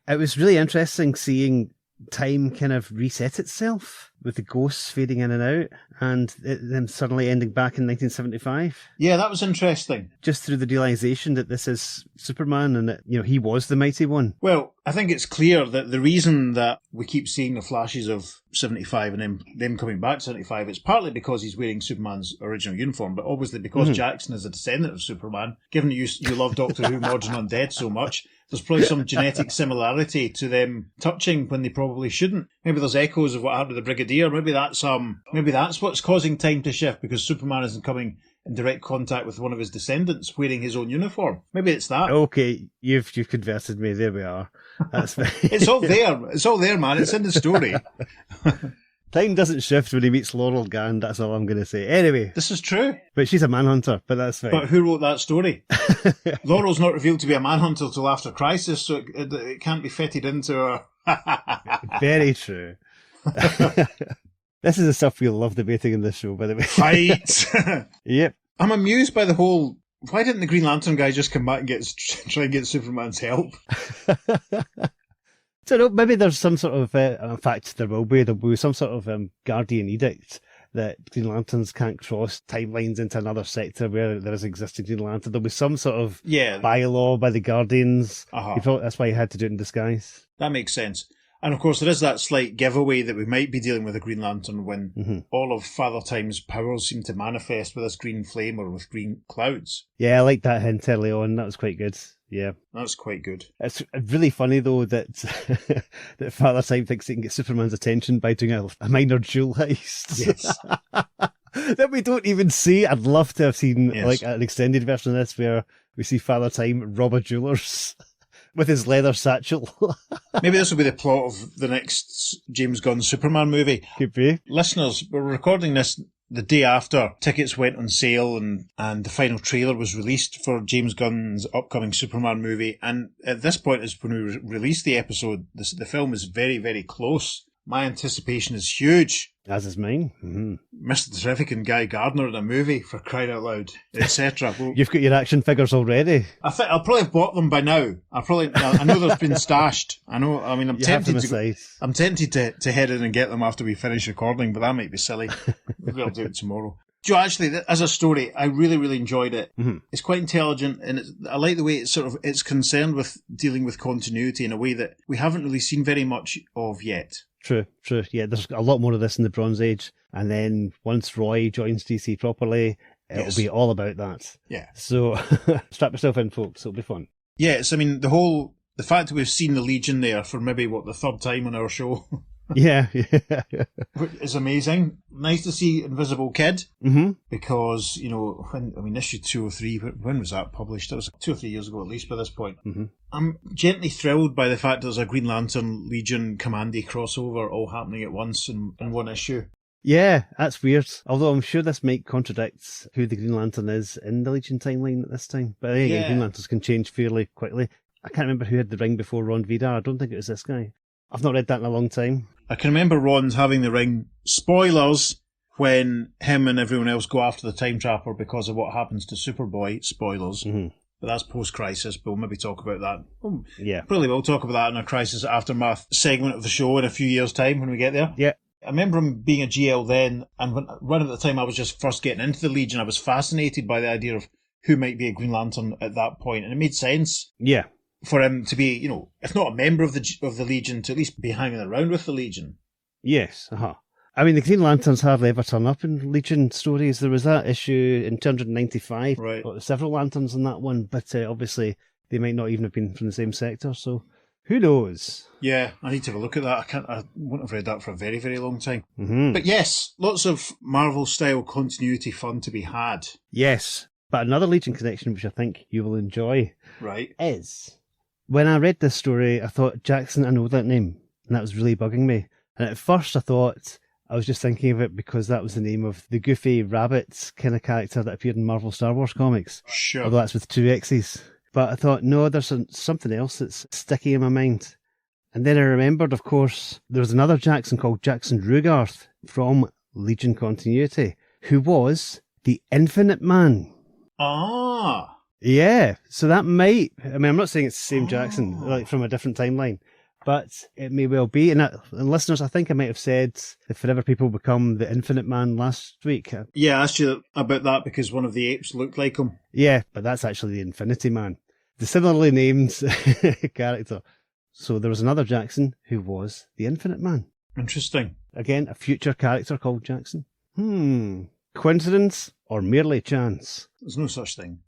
It was really interesting seeing time kind of reset itself with the ghosts fading in and out and them suddenly ending back in 1975. Yeah, that was interesting. Just through the realization that this is Superman and that, he was the Mighty One. Well, I think it's clear that the reason that we keep seeing the flashes of 75 and them coming back to 75, it's partly because he's wearing Superman's original uniform, but obviously because Jackson is a descendant of Superman, given that you love Doctor Who Modern Undead so much, there's probably some genetic similarity to them touching when they probably shouldn't. Maybe there's echoes of what happened to the Brigadier. Maybe that's what's causing time to shift because Superman isn't coming in direct contact with one of his descendants wearing his own uniform. Maybe it's that. Okay, you've converted me. There we are. That's It's all there. It's all there, man. It's in the story. Time doesn't shift when he meets Laurel Gand, that's all I'm going to say. Anyway. This is true. But she's a manhunter, but that's fine. But who wrote that story? Laurel's not revealed to be a manhunter till after Crisis, so it can't be fitted into her. Very true. This is the stuff we love debating in this show, by the way. Right. Yep. I'm amused by the whole... Why didn't the Green Lantern guy just come back and try and get Superman's help? So maybe there's some sort of, in fact, there'll be some sort of Guardian edict that Green Lanterns can't cross timelines into another sector where there is existing Green Lantern. There'll be some sort of bylaw by the Guardians. That's why he had to do it in disguise. That makes sense. And of course, there is that slight giveaway that we might be dealing with a Green Lantern when all of Father Time's powers seem to manifest with this green flame or with green clouds. Yeah, I like that hint early on. That was quite good. Yeah. That's quite good. It's really funny, though, that that Father Time thinks he can get Superman's attention by doing a minor jewel heist. Yes. That we don't even see. I'd love to have seen like an extended version of this where we see Father Time rob a jeweler's with his leather satchel. Maybe this will be the plot of the next James Gunn Superman movie. Could be. Listeners, we're recording this the day after tickets went on sale and the final trailer was released for James Gunn's upcoming Superman movie. And at this point, is when we release the episode, the film is very, very close. My anticipation is huge. As is mine. Mm-hmm. Mr. Terrific and Guy Gardner in a movie, for crying out loud, etc. Well, you've got your action figures already. I think I'll probably have bought them by now. I know they've been stashed. I'm tempted to head in and get them after we finish recording, but that might be silly. Maybe I'll do it tomorrow. Joe, actually, as a story, I really, really enjoyed it. It's quite intelligent, and I like the way it's concerned with dealing with continuity in a way that we haven't really seen very much of yet. True. Yeah, there's a lot more of this in the Bronze Age, and then once Roy joins DC properly, it'll be all about that. Yeah. So strap yourself in, folks. It'll be fun. Yes, I mean the fact that we've seen the Legion there for maybe the third time on our show. Yeah. It's amazing. Nice to see Invisible Kid. Because, issue 203, when was that published? That was 2 or 3 years ago at least by this point. I'm gently thrilled by the fact there's a Green Lantern Legion Commandy crossover all happening at once in one issue. Yeah, that's weird. Although I'm sure this might contradict who the Green Lantern is in the Legion timeline at this time. But again, Yeah. Green Lanterns can change fairly quickly. I can't remember who had the ring before Ron Vidar. I don't think it was this guy. I've not read that in a long time. I can remember Ron's having the ring. Spoilers, when him and everyone else go after the Time Trapper because of what happens to Superboy. Spoilers. Mm-hmm. But that's post-Crisis, but we'll maybe talk about that. Yeah. Probably we'll talk about that in our Crisis Aftermath segment of the show in a few years' time when we get there. Yeah. I remember him being a GL then, and right at the time I was just first getting into the Legion, I was fascinated by the idea of who might be a Green Lantern at that point, and it made sense Yeah. for him to be, if not a member of the Legion, to at least be hanging around with the Legion. Yes. Uh-huh. I mean, the Green Lanterns hardly ever turn up in Legion stories. There was that issue in 295. Right. Got several lanterns in that one, but obviously they might not even have been from the same sector, so who knows? Yeah, I need to have a look at that. I wouldn't have read that for a very, very long time. Mm-hmm. But yes, lots of Marvel-style continuity fun to be had. Yes, but another Legion connection which I think you will enjoy Right. is, when I read this story, I thought, Jackson, I know that name, and that was really bugging me. And at first I thought I was just thinking of it because that was the name of the goofy rabbit kind of character that appeared in Marvel Star Wars comics. Sure. Although that's with 2 X's. But I thought, no, there's something else that's sticky in my mind. And then I remembered, of course, there was another Jackson called Jackson Rugarth from Legion Continuity, who was the Infinite Man. Ah. Yeah, so that might... I mean, I'm not saying it's the same Jackson, like from a different timeline, but it may well be. And listeners, I think I might have said the Forever People become the Infinite Man last week. Yeah, I asked you about that because one of the apes looked like him. Yeah, but that's actually the Infinity Man, the similarly named character. So there was another Jackson who was the Infinite Man. Interesting. Again, a future character called Jackson. Coincidence or merely chance? There's no such thing.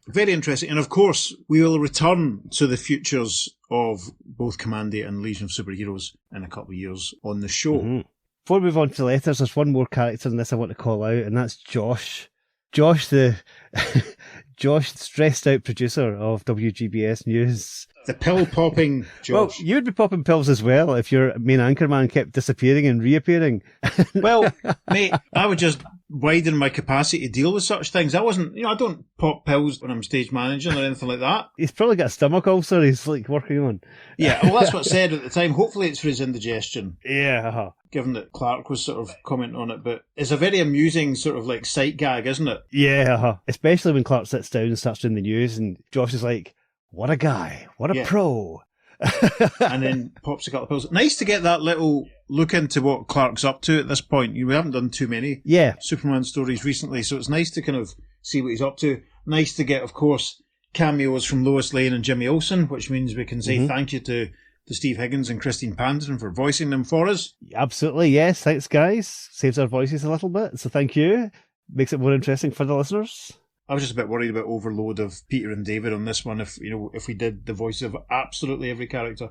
Very interesting. And of course, we will return to the futures of both Commandia and Legion of Superheroes in a couple of years on the show. Mm-hmm. Before we move on to the letters, there's one more character in this I want to call out, and that's Josh. Josh, the stressed out producer of WGBS News. The pill-popping Josh. Well, you would be popping pills as well if your main anchorman kept disappearing and reappearing. Well, mate, I would just widen my capacity to deal with such things. I don't pop pills when I'm stage managing or anything like that. He's probably got a stomach ulcer he's working on. Yeah, well, that's what I said at the time. Hopefully it's for his indigestion. Yeah. Given that Clark was sort of commenting on it, but it's a very amusing sort of sight gag, isn't it? Yeah. Especially when Clark sits down and starts doing the news and Josh is like, what a guy, what a pro. And then pops a couple of pills. Nice to get that little look into what Clark's up to at this point. We haven't done too many Superman stories recently, so it's nice to kind of see what he's up to. Nice to get, of course, cameos from Lois Lane and Jimmy Olsen, which means we can say thank you to Steve Higgins and Christine Panton for voicing them for us. Absolutely, yes. Thanks, guys. Saves our voices a little bit, so thank you. Makes it more interesting for the listeners. I was just a bit worried about overload of Peter and David on this one. If we did the voice of absolutely every character,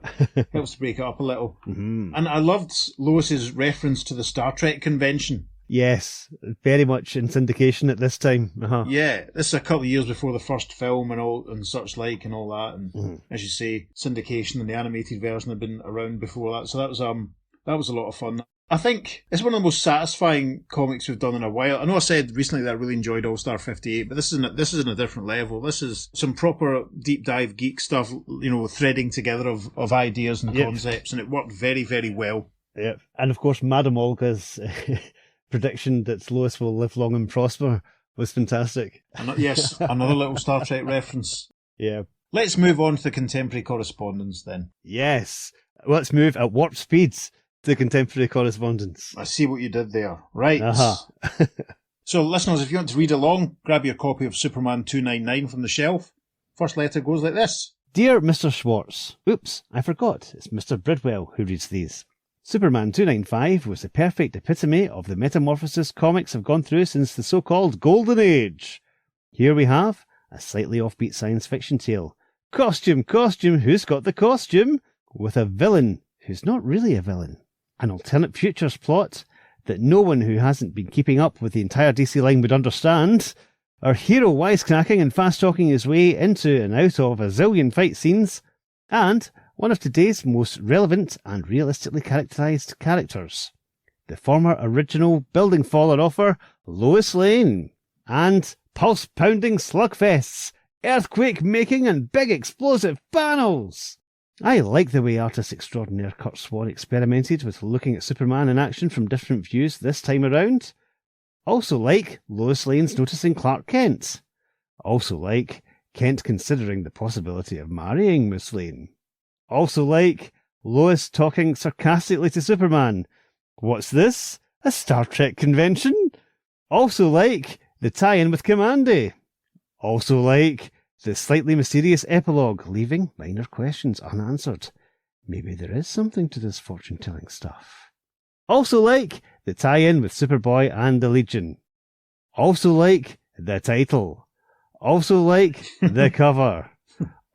helps to break it up a little. Mm-hmm. And I loved Lois's reference to the Star Trek convention. Yes, very much in syndication at this time. Uh-huh. Yeah, this is a couple of years before the first film and such like and all that. And as you say, syndication and the animated version had been around before that. So that was a lot of fun. I think it's one of the most satisfying comics we've done in a while. I know I said recently that I really enjoyed All-Star 58, but this is in a different level. This is some proper deep dive geek stuff, threading together of ideas and concepts, and it worked very, very well. Yep. And of course, Madame Olga's prediction that Lois will live long and prosper was fantastic. Yes, another little Star Trek reference. Yeah. Let's move on to the contemporary correspondence then. Yes. Let's move at warp speeds. The contemporary correspondence. I see what you did there. Right. Uh-huh. So, listeners, if you want to read along, grab your copy of Superman 299 from the shelf. First letter goes like this. Dear Mr. Schwartz. Oops, I forgot. It's Mr. Bridwell who reads these. Superman 295 was the perfect epitome of the metamorphosis comics have gone through since the so-called Golden Age. Here we have a slightly offbeat science fiction tale. Costume, who's got the costume? With a villain who's not really a villain. An alternate futures plot that no one who hasn't been keeping up with the entire DC line would understand. Our hero wisecracking and fast-talking his way into and out of a zillion fight scenes. And one of today's most relevant and realistically characterised characters. the former original building faller offer, Lois Lane, and pulse-pounding slugfests, earthquake-making and big explosive panels. I like the way artist extraordinaire Kurt Swan experimented with looking at Superman in action from different views this time around. Also like Lois Lane's noticing Clark Kent. Also like Kent considering the possibility of marrying Miss Lane. Also like Lois talking sarcastically to Superman. What's this? A Star Trek convention? Also like the tie-in with Kamandi. Also like the slightly mysterious epilogue, leaving minor questions unanswered. Maybe there is something to this fortune-telling stuff. Also like the tie-in with Superboy and the Legion. Also like the title. Also like the cover.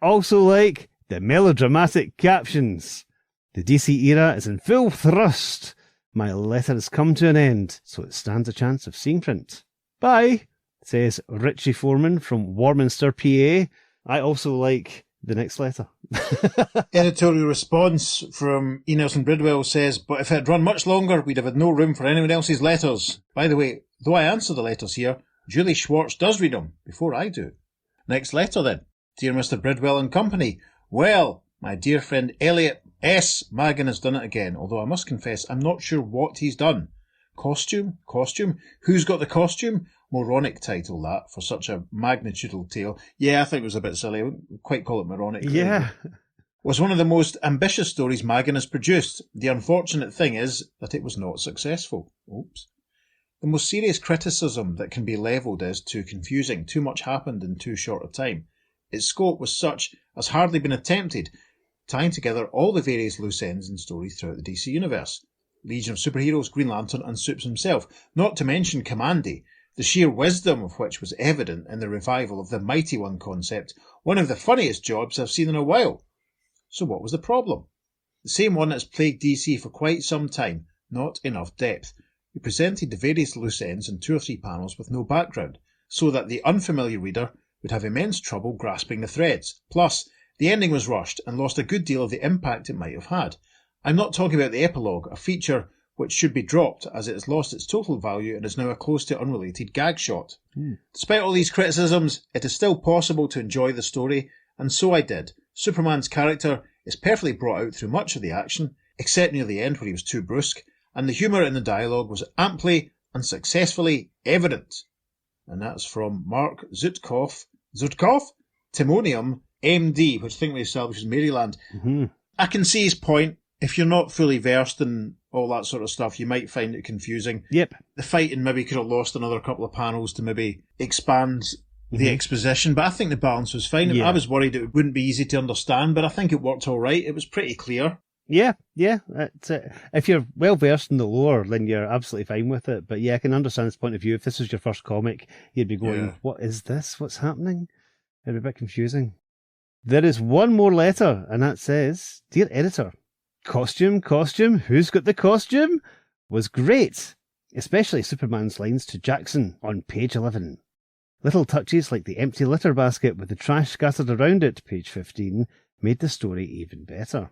Also like the melodramatic captions. The DC era is in full thrust. My letter has come to an end, so it stands a chance of seeing print. Bye, says Richie Foreman from Warminster, PA. I also like the next letter. Editorial response from E. Nelson Bridwell says, but if it had run much longer, we'd have had no room for anyone else's letters. By the way, though I answer the letters here, Julie Schwartz does read them, before I do. Next letter then. Dear Mr. Bridwell and Company, well, my dear friend Elliot S. Magan has done it again, although I must confess I'm not sure what he's done. Costume? Who's got the costume? Moronic title, that, for such a magnitudinal tale. Yeah, I think it was a bit silly. I wouldn't quite call it moronic. Yeah. Was one of the most ambitious stories Magan has produced. The unfortunate thing is that it was not successful. Oops. The most serious criticism that can be levelled is too confusing. Too much happened in too short a time. Its scope was such as hardly been attempted, tying together all the various loose ends and stories throughout the DC universe. Legion of Superheroes, Green Lantern and Supes himself, not to mention Kamandi, the sheer wisdom of which was evident in the revival of the Mighty One concept, one of the funniest jobs I've seen in a while. So what was the problem? The same one that's plagued DC for quite some time, not enough depth. We presented the various loose ends in 2 or 3 panels with no background, so that the unfamiliar reader would have immense trouble grasping the threads. Plus, the ending was rushed and lost a good deal of the impact it might have had. I'm not talking about the epilogue, a feature which should be dropped as it has lost its total value and is now a close to unrelated gag shot. Despite all these criticisms, it is still possible to enjoy the story, and so I did. Superman's character is perfectly brought out through much of the action, except near the end where he was too brusque, and the humour in the dialogue was amply and successfully evident. And that's from Mark Zutkov, Timonium, MD, which I think we established is Maryland. Mm-hmm. I can see his point. If you're not fully versed in all that sort of stuff, you might find it confusing. Yep. The fighting maybe could have lost another couple of panels to maybe expand the exposition, but I think the balance was fine. Yeah. I was worried it wouldn't be easy to understand, but I think it worked all right. It was pretty clear. Yeah. If you're well versed in the lore, then you're absolutely fine with it. But yeah, I can understand his point of view. If this was your first comic, you'd be going, What is this? What's happening? It'd be a bit confusing. There is one more letter, and that says, Dear Editor, costume, who's got the costume? Was great, especially Superman's lines to Jackson on page 11. Little touches like the empty litter basket with the trash scattered around it, page 15, made the story even better.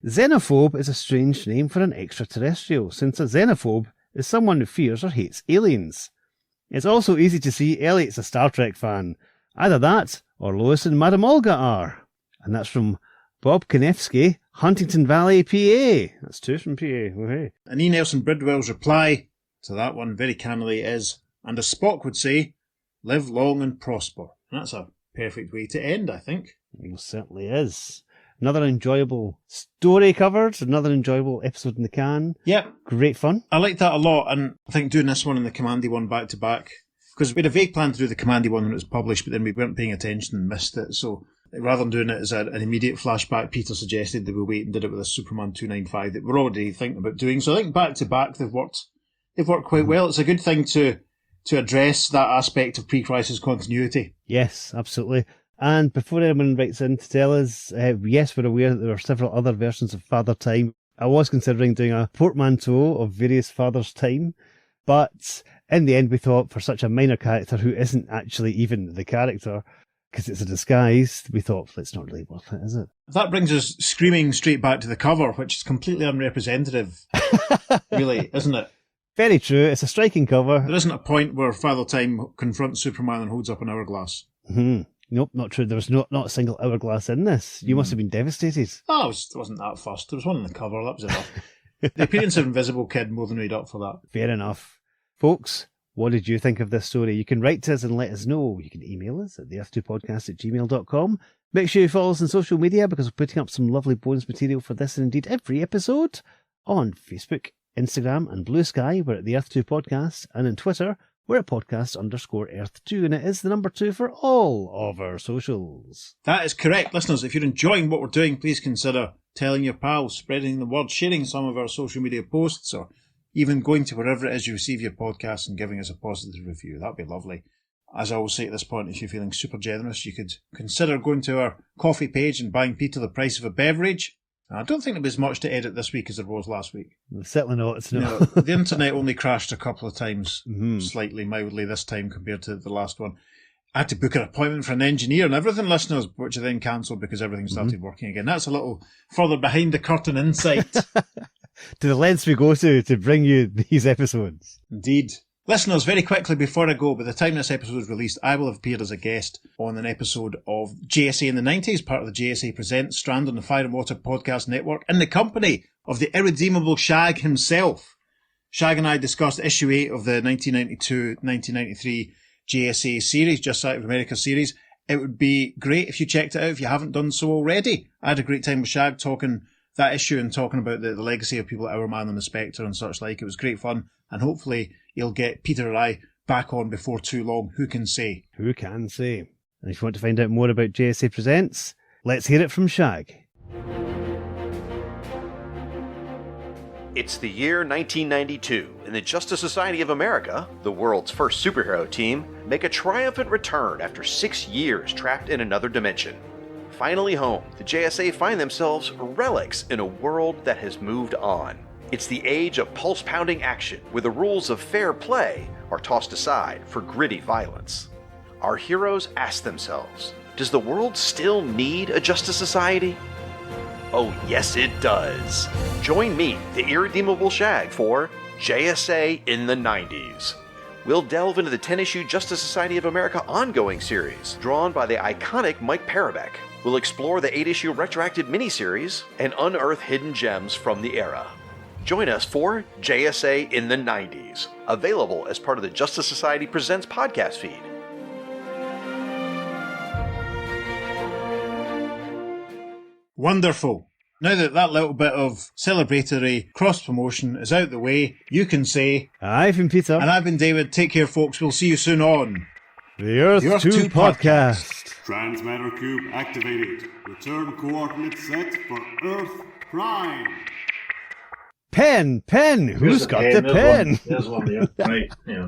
Xenophobe is a strange name for an extraterrestrial, since a xenophobe is someone who fears or hates aliens. It's also easy to see Elliot's a Star Trek fan. Either that, or Lois and Madame Olga are. And that's from Bob Konevsky, Huntington Valley, PA. That's 2 from PA. Oh, hey. And E. Nelson Bridwell's reply to that one very cannily is, and as Spock would say, live long and prosper. And that's a perfect way to end, I think. It certainly is. Another enjoyable story covered, another enjoyable episode in the can. Yep. Great fun. I like that a lot, and I think doing this one and the Kamandi one back to back, because we had a vague plan to do the Kamandi one when it was published, but then we weren't paying attention and missed it, so rather than doing it as an immediate flashback, Peter suggested that we wait and did it with a Superman 295 that we're already thinking about doing. So I think back to back they've worked quite well. It's a good thing to address that aspect of pre-crisis continuity. Yes, absolutely. And before anyone writes in to tell us, yes, we're aware that there are several other versions of Father Time. I was considering doing a portmanteau of various Father's Time, but in the end we thought for such a minor character who isn't actually even the character, because it's a disguise, we thought it's not really worth it, is it? That brings us screaming straight back to the cover, which is completely unrepresentative, really, isn't it? Very true. It's a striking cover. There isn't a point where Father Time confronts Superman and holds up an hourglass. Mm-hmm. Nope, not true. There was not a single hourglass in this. You must have been devastated. Oh, I wasn't that fussed. There was one on the cover, that was enough. The appearance of Invisible Kid more than made up for that. Fair enough. Folks, what did you think of this story? You can write to us and let us know. You can email us at theearth2podcast@gmail.com. Make sure you follow us on social media because we're putting up some lovely bonus material for this and indeed every episode on Facebook, Instagram and Blue Sky. We're at the Earth2 Podcast, and on Twitter we're at podcast_Earth2, and it is the number 2 for all of our socials. That is correct. Listeners, if you're enjoying what we're doing, please consider telling your pals, spreading the word, sharing some of our social media posts, or even going to wherever it is you receive your podcasts and giving us a positive review. That'd be lovely. As I always say at this point, if you're feeling super generous, you could consider going to our coffee page and buying Peter the price of a beverage. I don't think there was much to edit this week as there was last week. Certainly not. It's not. No, the internet only crashed a couple of times, slightly mildly this time compared to the last one. I had to book an appointment for an engineer and everything, listeners, which I then cancelled because everything started working again. That's a little further behind the curtain insight. To the lengths we go to bring you these episodes. Indeed. Listeners, very quickly before I go, by the time this episode is released, I will have appeared as a guest on an episode of JSA in the 90s, part of the JSA Presents, Strand on the Fire and Water Podcast Network, in the company of the irredeemable Shag himself. Shag and I discussed issue 8 of the 1992-1993 JSA series, Just Out of America series. It would be great if you checked it out if you haven't done so already. I had a great time with Shag talking that issue and talking about the legacy of people like Hourman and the Spectre and such like. It was great fun, and hopefully you'll get Peter and I back on before too long. Who can say? Who can say? And if you want to find out more about JSA Presents, let's hear it from Shag. It's the year 1992, and the Justice Society of America, the world's first superhero team, make a triumphant return after 6 years trapped in another dimension. Finally home, the JSA find themselves relics in a world that has moved on. It's the age of pulse-pounding action, where the rules of fair play are tossed aside for gritty violence. Our heroes ask themselves, does the world still need a Justice Society? Oh yes it does. Join me, the irredeemable Shag, for JSA in the 90s. We'll delve into the 10-issue Justice Society of America ongoing series, drawn by the iconic Mike Parobeck. We'll explore the 8-issue retroactive miniseries and unearth hidden gems from the era. Join us for JSA in the 90s, available as part of the Justice Society Presents podcast feed. Wonderful. Now that little bit of celebratory cross-promotion is out the way, you can say... I've been Peter. And I've been David. Take care, folks. We'll see you soon on... The Earth 2 Podcast. Transmatter cube activated. Return coordinates set for Earth Prime. Pen! Who's got the pen? There's one there. Right, yeah.